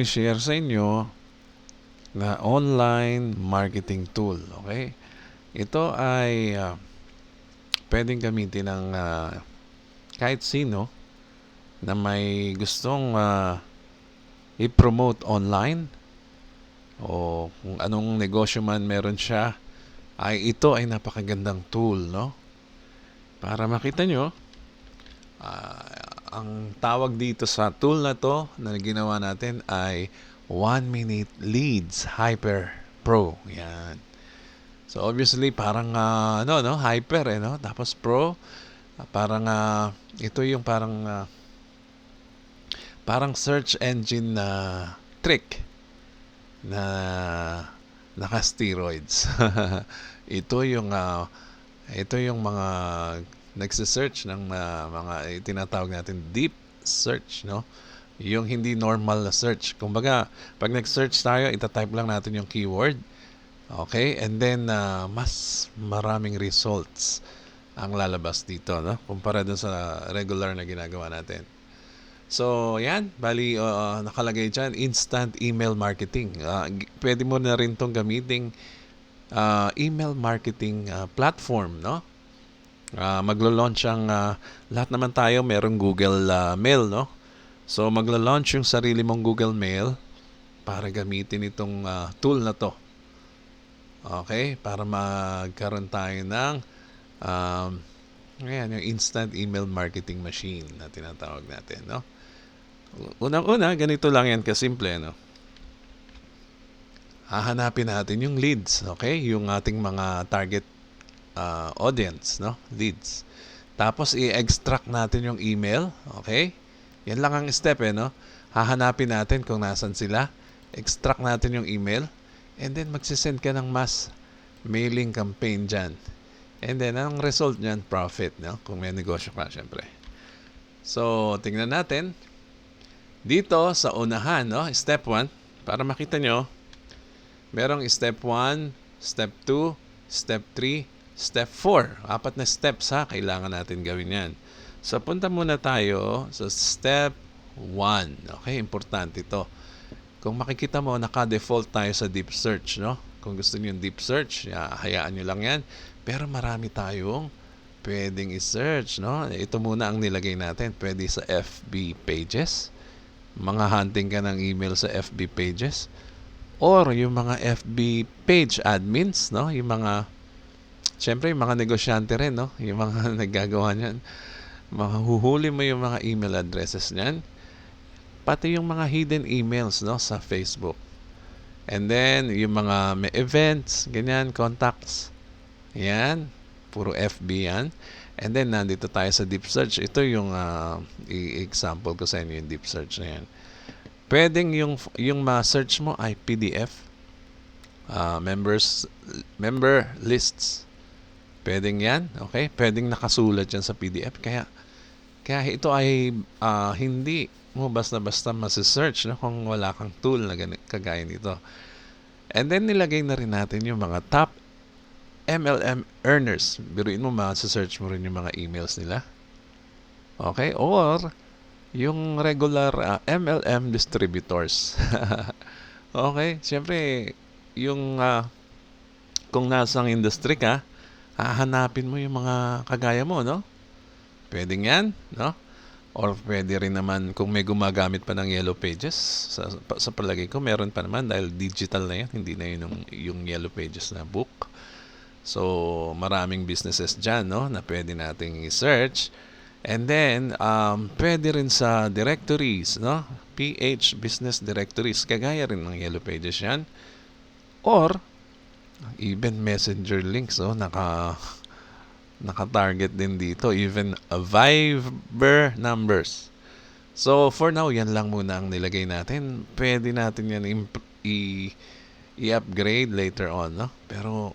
I-share sa inyo na online marketing tool. Okay? Ito ay pwedeng gamitin ng kahit sino na may gustong i-promote online o kung anong negosyo man meron siya, ay ito ay napakagandang tool, no? Para makita nyo, ang tawag dito sa tool na to na ginawa natin ay 1-Minute Leads Hyper Pro. Yan. So obviously parang hyper no? Tapos pro, parang ito yung parang search engine na trick na naka-steroids. Ito yung mga nagse-search ng mga tinatawag natin deep search, no? Yung hindi normal na search. Kumbaga, pag nag-search tayo, ita-type lang natin yung keyword. Okay? And then mas maraming results ang lalabas dito, no? Kumpara dun sa regular na ginagawa natin. So, yan. Bali, nakalagay dyan, instant email marketing. Pwede mo na rin itong gamiting email marketing platform, no? Maglo-launch ang lahat naman tayo merong Google Mail, no? So maglo-launch yung sarili mong Google Mail para gamitin itong tool na to. Okay? Para magkaroon tayo ng yung instant email marketing machine na tinatawag natin, no? Unang-una, ganito lang yan kasimple, no? Hahanapin natin yung leads, okay? Yung ating mga target audience, no? Leads. Tapos i-extract natin yung email, okay? Yan lang ang step, no? Hahanapin natin kung nasan sila, extract natin yung email, and then magsisend ka ng mass mailing campaign dyan. And then ang result niyan, profit, no? Kung may negosyo ka, syempre. So, tingnan natin. Dito sa unahan, no? Step 1, para makita nyo, merong step 1, step 2, step 3, step 4. 4 na steps kailangan natin gawin yan. So, punta muna tayo sa step 1. Okay, importante ito. Kung makikita mo, naka-default tayo sa deep search, no? Kung gusto niyo yung deep search, hayaan nyo lang yan. Pero marami tayong pwedeng i-search, no? Ito muna ang nilagay natin. Pwede sa FB pages. Mga hunting ka ng email sa FB pages. Or yung mga FB page admins, no? Yung mga siyempre, yung mga negosyante rin, no? Yung mga naggagawa niyan. Mahuhuli mo yung mga email addresses niyan. Pati yung mga hidden emails, no? Sa Facebook. And then, yung mga may events, ganyan, contacts. Yan. Puro FB yan. And then, nandito tayo sa deep search. Ito yung example ko sa inyo, yung deep search na yan. Pwedeng yung ma-search mo ay PDF. Member lists. Pwedeng yan, okay? Pwedeng nakasulat yan sa PDF. Kaya ito ay hindi mo basta-basta masisearch, no? Kung wala kang tool na kagaya nito. And then nilagay na rin natin yung mga top MLM earners. Biruin mo, masisearch mo rin yung mga emails nila. Okay? Or yung regular MLM distributors. Okay? Siyempre, yung kung nasang industry ka, hahanapin mo yung mga kagaya mo, no? Pwedeng yan, no? Or pwede rin naman kung may gumagamit pa ng Yellow Pages. Sa palagay ko, meron pa naman dahil digital na yan. Hindi na yun yung Yellow Pages na book. So, maraming businesses dyan, no? Na pwede nating i-search. And then, pwede rin sa directories, no? PH Business Directories. Kagaya rin ng Yellow Pages yan. Or, even messenger links, naka-target din dito. Even Viber numbers. So, for now, yan lang muna ang nilagay natin. Pwede natin yan i-upgrade later on, no? Pero,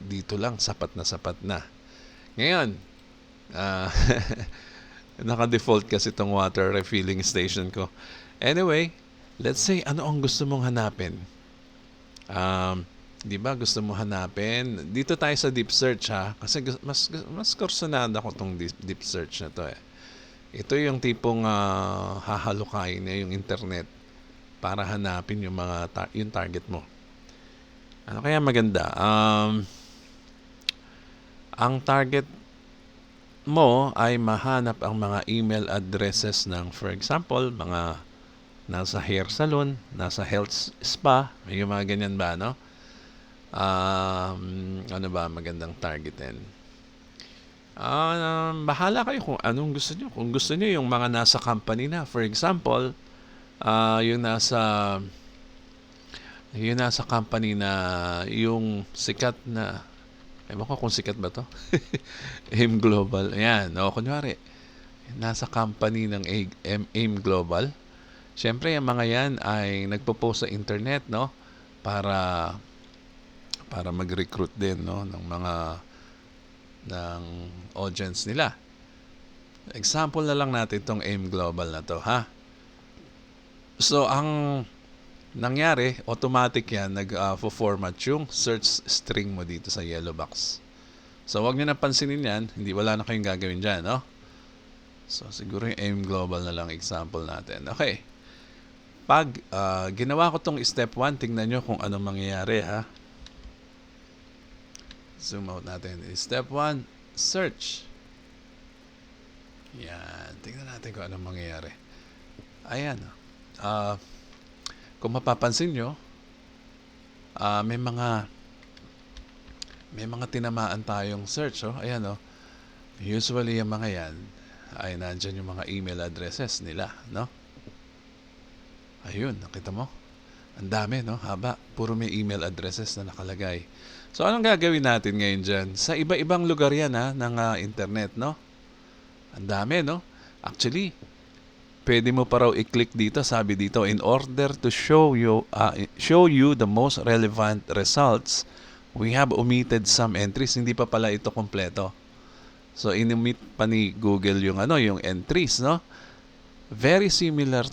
dito lang, sapat na. Ngayon, naka-default kasi itong water refilling station ko. Anyway, let's say, ano ang gusto mong hanapin? Di ba gusto mo hanapin? Dito tayo sa deep search kasi mas kursunada ko tong deep search na to. Ito yung tipong hahalukayin niya yung internet para hanapin yung yung target mo. Ano kaya maganda? Ang target mo ay mahanap ang mga email addresses ng, for example, mga nasa hair salon, nasa health spa, yung mga ganyan ba, no? Ano ba magandang targetin? Bahala kayo kung anong gusto nyo. Kung gusto nyo yung mga nasa company na, for example, yung nasa company na yung sikat na, ewan ko kung sikat ba to? AIM Global. Ayan, o kunyari, nasa company ng AIM Global. Siyempre, yung mga yan ay nagpo-post sa internet, no? Para mag-recruit din, no? ng audience nila. Example na lang natin itong AIM Global na to, ha? So, ang nangyari, automatic yan, nag-format yung search string mo dito sa yellow box. So, wag nyo na pansinin yan. Wala na kayong gagawin dyan, no? So, siguro yung AIM Global na lang example natin. Okay. Pag ginawa ko tong step 1, tingnan nyo kung anong mangyayari, ha? Zoom out natin. Step 1, search. Yan. Tingnan natin kung anong mangyayari. Ayan. Kung mapapansin nyo, may mga tinamaan tayong search. Oh. Ayan, oh. Usually, yung mga yan, ay nandyan yung mga email addresses nila. No? Ayun, nakita mo? Ang dami, no? Haba. Puro may email addresses na nakalagay. So, anong gagawin natin ngayon dyan? Sa iba-ibang lugar yan, ha, ng internet, no? Ang dami, no? Actually, pwede mo pa raw i-click dito, sabi dito, in order to show you the most relevant results, we have omitted some entries. Hindi pa pala ito kompleto. So, in-omit pa ni Google yung entries, no? Very similar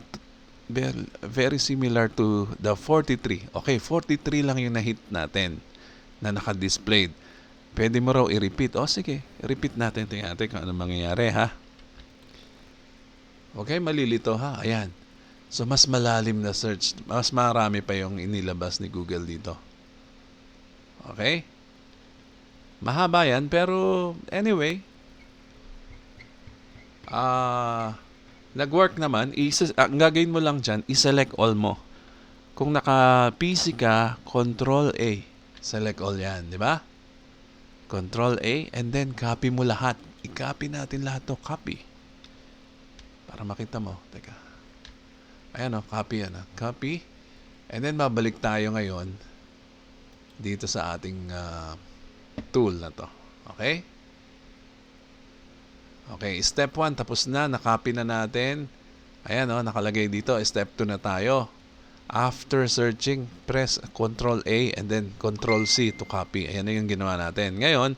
to the 43. Okay, 43 lang yung na-hit natin na naka-displayed. Pwede mo raw i-repeat. O sige, repeat natin. Tingnan natin kung ano mangyayari, ha? Okay, malilito, ha? Ayan. So, mas malalim na search. Mas marami pa yung inilabas ni Google dito. Okay? Mahaba yan, pero anyway, nag-work naman. Ang gagawin mo lang dyan, i-select all mo. Kung naka-PC ka, Control A. Select all yan, di ba? Control A, and then copy mo lahat. I-copy natin lahat to. Copy. Para makita mo. Teka. Ayan o, copy yan. Copy. And then, babalik tayo ngayon dito sa ating tool na to. Okay? Okay, step 1 tapos na, na-copy na natin. Ayan o, nakalagay dito. Step 2 na tayo. After searching, press Control A and then Control C to copy. Ayan na yung ginawa natin. Ngayon,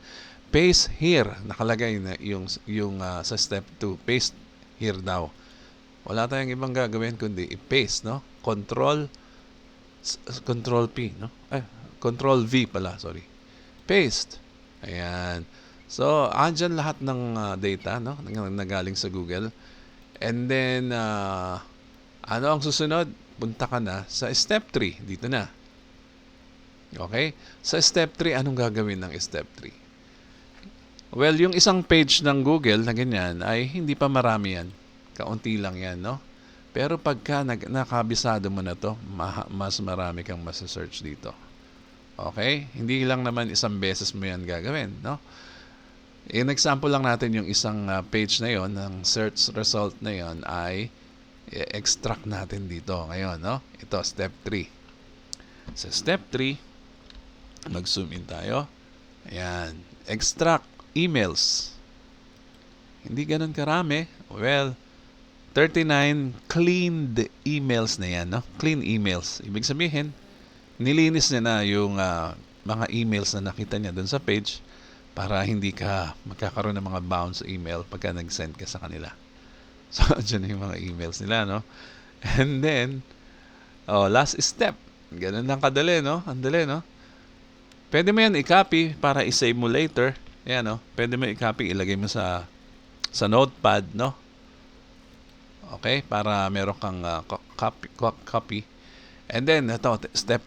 paste here. Nakalagay na yung sa step 2. Paste here daw. Wala tayong ibang gagawin kundi i-paste, no? Control P, no? Control V pala, sorry. Paste. Ayan. So, andyan lahat ng data, no? Nagaling sa Google. And then, ano ang susunod? Punta ka na sa step 3. Dito na. Okay? Sa step 3, anong gagawin ng step 3? Well, yung isang page ng Google na ganyan ay hindi pa marami yan. Kaunti lang yan, no? Pero pagka nakabisado mo na to, mas marami kang masasearch dito. Okay? Hindi lang naman isang beses mo yan gagawin, no? In example lang natin yung isang page na yon, ng search result na yon ay extract natin dito ngayon, no? Ito, step 3. Sa step 3, mag-zoom in tayo. Ayan. Extract emails. Hindi ganun karami. Well, 39 cleaned emails na yan, no? Clean emails. Ibig sabihin, nilinis niya na yung mga emails na nakita niya dun sa page para hindi ka magkakaroon ng mga bounce email pagka nag-send ka sa kanila. So, dyan yung mga emails nila, no? And then, last step. Ganun lang kadali, no? Andali, no? Pwede mo yan i-copy para i-save mo later. Yan, no? Pwede mo i-copy, ilagay mo sa notepad, no? Okay? Para meron kang copy. And then, step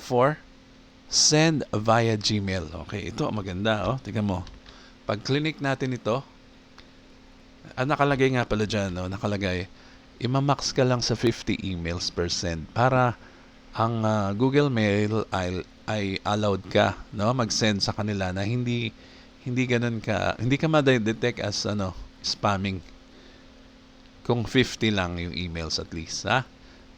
4, send via Gmail. Okay, ito maganda, oh. Tingnan mo. Pag clinic natin ito, nakalagay nga pala dyan, no? Nakalagay, imamax ka lang sa 50 emails per send para ang Google Mail ay allowed ka, no? Mag-send sa kanila na hindi ganun ka, hindi ka ma-detect as spamming. Kung 50 lang yung emails at least, ha?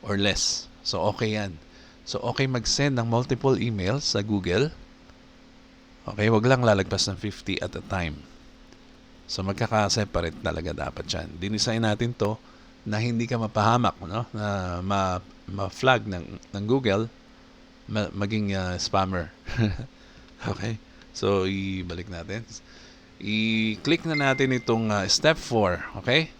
Or less. So, okay yan. So, okay mag-send ng multiple emails sa Google. Okay, wag lang lalagpas ng 50 at a time. So, magkaka-separate talaga dapat yan. Dinesign natin to na hindi ka mapahamak, no? Na ma-flag ng Google maging spammer. Okay? So, ibalik natin. I-click na natin itong step 4. Okay?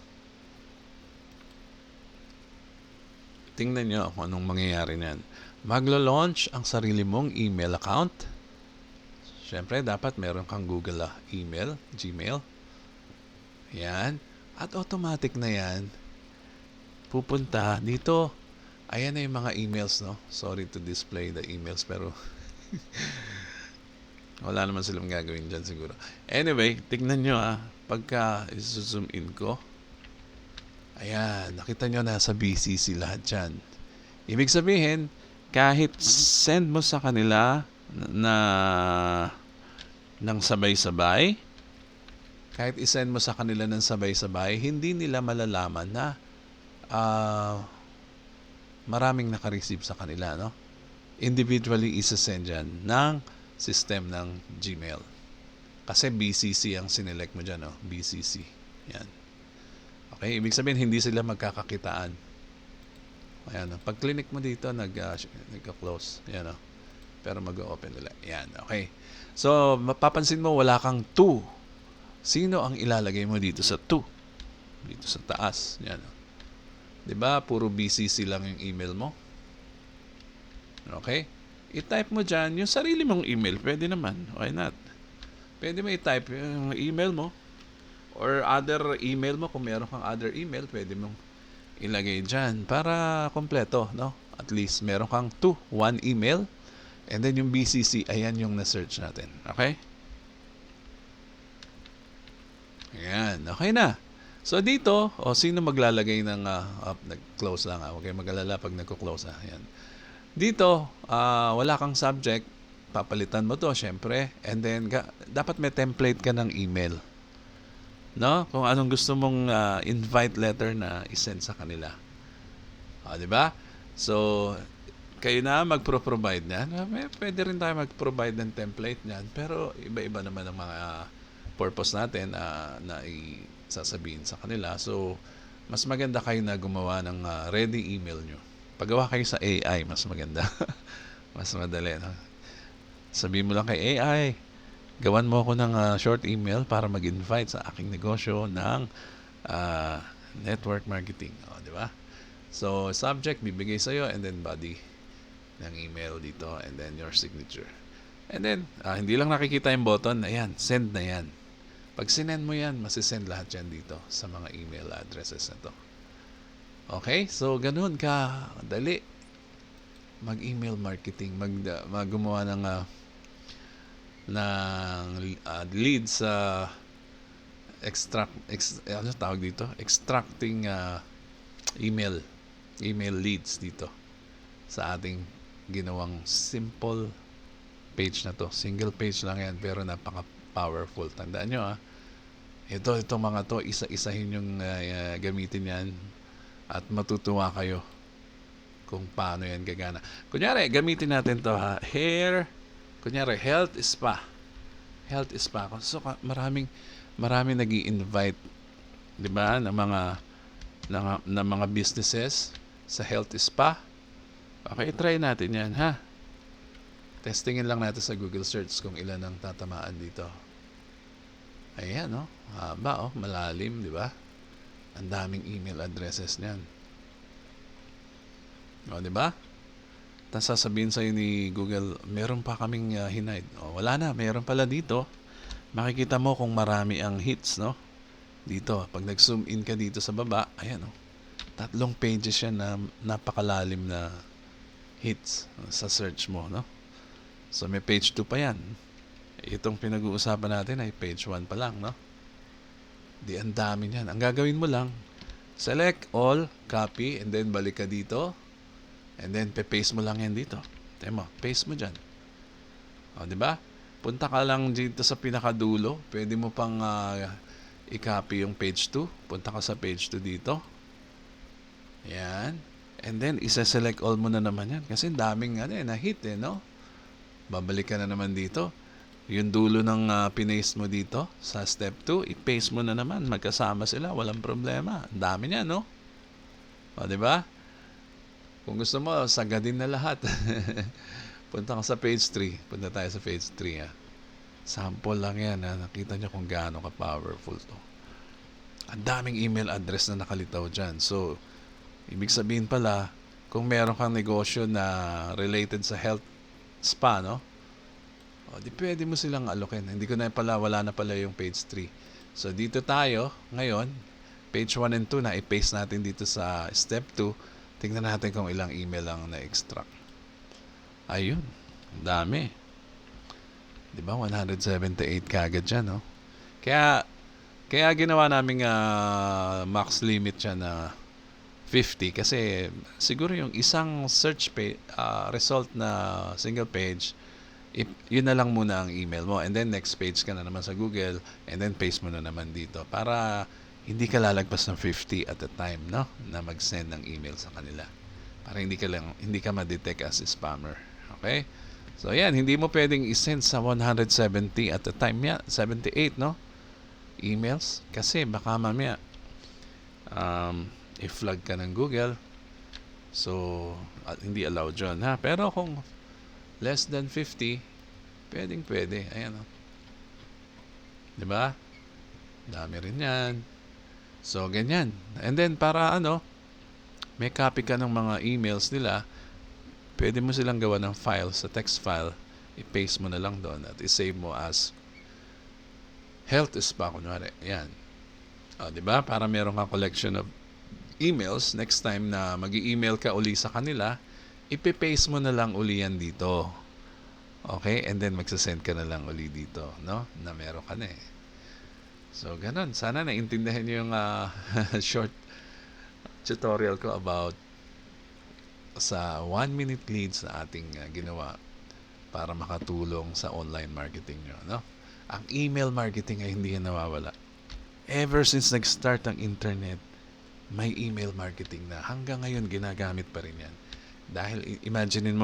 Tingnan nyo kung anong mangyayari niyan. Maglo-launch ang sarili mong email account. Siyempre, dapat meron kang Google email, Gmail. Yan. At automatic na yan. Pupunta dito. Ayan na yung mga emails, no? Sorry to display the emails, pero wala naman silang gagawin dyan siguro. Anyway, tignan nyo pagka zoom in ko. Ayan, nakita nyo na sa BCC lahat dyan. Ibig sabihin, kahit send mo sa kanila ng sabay-sabay, kahit isend mo sa kanila ng sabay-sabay, hindi nila malalaman na maraming naka-receive sa kanila, no? Individually isa-send yan ng system ng Gmail. Kasi BCC ang sinelect mo dyan, no? BCC. Yan. Okay, ibig sabihin hindi sila magkakakitaan. Ayan, pag clinic mo dito nagka-close. Ayan, pero mag-open nila. Ayan, okay. So, mapapansin mo wala kang to. Sino ang ilalagay mo dito sa to? Dito sa taas. Ayan. 'Di ba? Puro BCC lang yung email mo. Okay? I-type mo diyan yung sarili mong email. Pwede naman. Why not? Pwede mo i-type yung email mo. Or other email mo, kung meron kang other email, pwede mong ilagay dyan para kompleto, no? At least meron kang one email, and then yung BCC, ayan yung na-search natin. Okay? Ayan, okay na. So dito, sino maglalagay ng nag-close lang, huwag kayong mag-alala pag nagko-close. Ayan. Dito, wala kang subject, papalitan mo to, syempre, and then dapat may template ka ng email. No? Kung anong gusto mong invite letter na isend sa kanila. Di ba? So, kayo na magpro-provide niyan. Pwede rin tayo mag-provide ng template niyan. Pero, iba-iba naman ang mga purpose natin na sasabihin sa kanila. So, mas maganda kayo na gumawa ng ready email nyo. Paggawa kayo sa AI, mas maganda. Mas madali. No? Sabihin mo lang kay AI, gawan mo ako ng short email para mag-invite sa aking negosyo ng network marketing. Di ba? So, subject, bibigay sa'yo, and then body ng email dito, and then your signature. And then, hindi lang nakikita yung button, ayan, send na yan. Pag sinend mo yan, masisend lahat yan dito sa mga email addresses na to. Okay? So, ganun ka dali mag-email marketing, gumawa ng leads ano tawag dito? Extracting email leads dito sa ating ginawang simple page na to. Single page lang yan pero napaka-powerful. Tandaan nyo itong mga to, isa-isahin yung gamitin yan at matutuwa kayo kung paano yan gagana. Kunyari, gamitin natin to kunyari, health spa. So, maraming nag-i-invite, 'di ba, ng mga businesses sa health spa. Okay, try natin 'yan, ha. Testingin lang natin sa Google search kung ilan ang tatamaan dito. Ayan, haba, malalim, 'di ba? Ang daming email addresses niyan. 'Di ba? Tapos sasabihin sa'yo ni Google, meron pa kaming hinide. Wala na, meron pala dito. Makikita mo kung marami ang hits, no? Dito, pag nag-zoom in ka dito sa baba, ayan, 3 pages yan na napakalalim na hits sa search mo, no? So may page 2 pa yan. Itong pinag-uusapan natin ay page 1 pa lang, no? Di ang dami niyan. Ang gagawin mo lang, select all, copy, and then balik ka dito. And then paste mo lang yan dito. Temo, paste mo dyan. O, di ba? Punta ka lang dito sa pinakadulo. Pwede mo pang i-copy yung page 2. Punta ka sa page 2 dito. Yan. And then, isa-select all mo na naman yan. Kasi daming na-hit no? Babalik ka na naman dito. Yung dulo ng pinaste mo dito sa step 2, i-paste mo na naman. Magkasama sila. Walang problema. Ang dami niya, no? O, di ba? Kung gusto mo, sagadin na lahat. Punta ka sa page 3. Punta tayo sa page 3. Sample lang yan. Nakita niyo kung gaano ka-powerful to. Ang daming email address na nakalitaw dyan. So, ibig sabihin pala, kung meron kang negosyo na related sa health spa, no? O, di pwede mo silang alokin. Hindi ko na pala, wala na pala yung page 3. So, dito tayo, ngayon, page 1 and 2 na i-paste natin dito sa step 2. Tingnan natin kung ilang email ang na-extract. Ayun, dami. Diba? 178 kagad dyan, no? Kaya ginawa namin max limit siya na 50 kasi siguro yung isang search page, result na single page, yun na lang muna ang email mo. And then next page ka na naman sa Google and then paste mo na naman dito para hindi ka lalagpas ng 50 at a time, no? Na mag-send ng email sa kanila. Para hindi ka ma-detect as a spammer. Okay? So, yan. Hindi mo pwedeng i-send sa 170 at a time. 78, no? Emails. Kasi baka mamaya i-flag ka ng Google. So, hindi allowed yun, ha? Pero kung less than 50, pwede. Ayan, no? Diba? Dami rin yan. So, ganyan. And then, para may copy ka ng mga emails nila, pwede mo silang gawa ng file sa text file, i-paste mo na lang doon at i-save mo as health spa, kunwari. Yan. O, diba? Para meron kang collection of emails, next time na mag-i-email ka uli sa kanila, ipipaste mo na lang uli yan dito. Okay? And then, magsasend ka na lang uli dito, no? Na meron ka na So, ganun. Sana naintindihan niyo yung short tutorial ko about sa 1-minute leads na ating ginawa para makatulong sa online marketing nyo, no? Ang email marketing ay hindi yan nawawala. Ever since nag-start ang internet, may email marketing na. Hanggang ngayon, ginagamit pa rin yan. Dahil, imaginein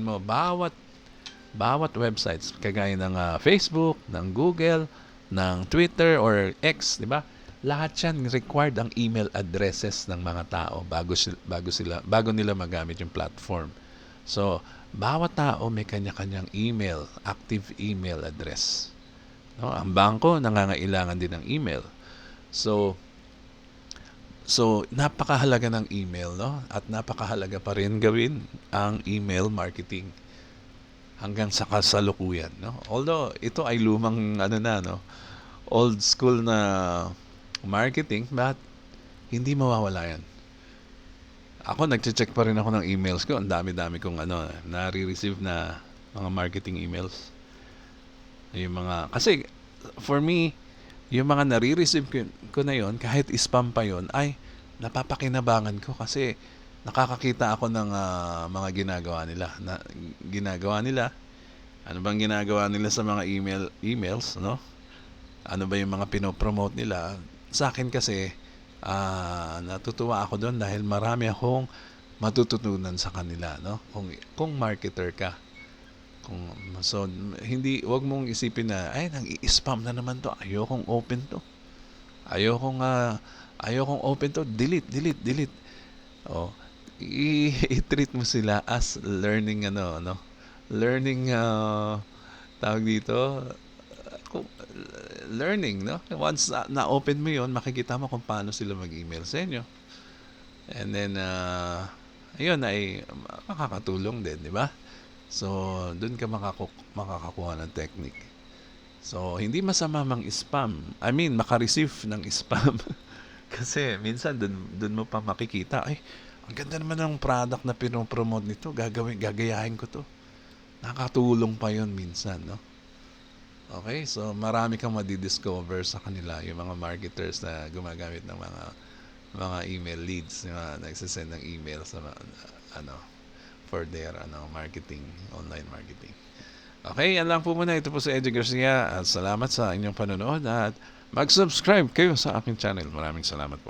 mo, bawat websites, kagaya ng Facebook, ng Google, ng Twitter or X, di ba? Lahat yan required ang email addresses ng mga tao bago nila magamit yung platform. So, bawat tao may kanya-kanyang email, active email address. No? Ang bangko nangangailangan din ng email. So napakahalaga ng email, no? At napakahalaga pa rin gawin ang email marketing hanggang sa kasalukuyan, no? Although ito ay lumang old school na marketing, but hindi mawawala yan. Ako, nagche-check pa rin ako ng emails ko. Ang dami-dami kong nare-receive na mga marketing emails. Kasi for me, yung mga nare-receive ko na yon, kahit spam pa yon, ay napapakinabangan ko kasi nakakakita ako ng mga ginagawa nila. Ano bang ginagawa nila sa mga emails, no? Ano ba yung mga pinopromote nila? Sa akin kasi, natutuwa ako doon dahil marami akong matututunan sa kanila, no? Kung marketer ka. Wag mong isipin na, ay, nang-i-spam na naman to. Ayokong open to. Ayokong open to. Delete. Oh, i-treat mo sila as learning, learning, tawag dito, learning, no? Once na-open mo yon, makikita mo kung paano sila mag-email sa inyo. And then, ayun ay makakatulong din, di ba? So, dun ka makakakuha ng technique. So, hindi masama maka-receive ng spam. Kasi minsan dun mo pa makikita, ay, Ang ganda naman ng product na pinopromote nito. Gagayahin ko to. Nakatulong pa yon minsan, no? Okay, so marami kang madidiscover sa kanila, yung mga marketers na gumagamit ng mga email leads, yung mga nagsisend ng email sa ano, for their marketing, online marketing. Okay, yan lang po muna. Ito po si Eddie Garcia at salamat sa inyong panonood at mag-subscribe kayo sa aking channel. Maraming salamat po.